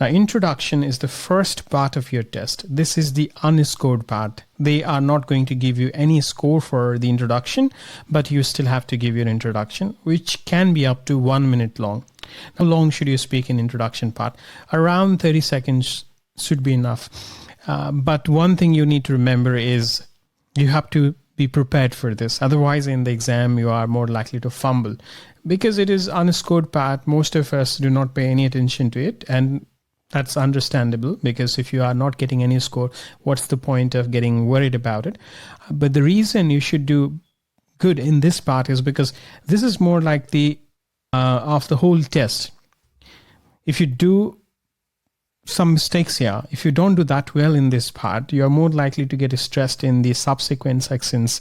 Now, introduction is the first part of your test. This is the unscored part. They are not going to give you any score for the introduction, but you still have to give your introduction, which can be up to 1 minute long. How long should you speak in introduction part? Around 30 seconds should be enough. But one thing you need to remember is you have to be prepared for this. Otherwise, in the exam, you are more likely to fumble. Because it is unscored part, most of us do not pay any attention to it. And that's understandable, because if you are not getting any score, what's the point of getting worried about it? But the reason you should do good in this part is because this is more like the of the whole test. If you do some mistakes here, if you don't do that well in this part, you are more likely to get stressed in the subsequent sections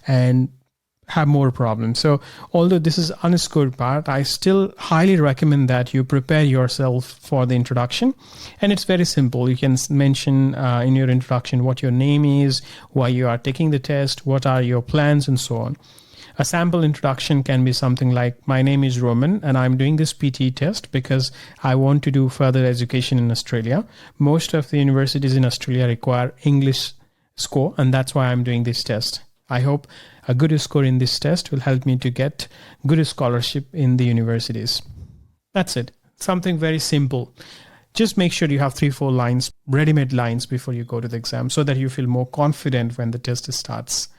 and have more problems. So although this is unscored part, I still highly recommend that you prepare yourself for the introduction. And it's very simple. You can mention in your introduction what your name is, why you are taking the test, what are your plans, and so on. A sample introduction can be something like, my name is Roman and I'm doing this PTE test because I want to do further education in Australia. Most of the universities in Australia require English score, and that's why I'm doing this test. I hope a good score in this test will help me to get good scholarship in the universities. That's it. Something very simple. Just make sure you have 3-4 lines, ready-made lines before you go to the exam so that you feel more confident when the test starts.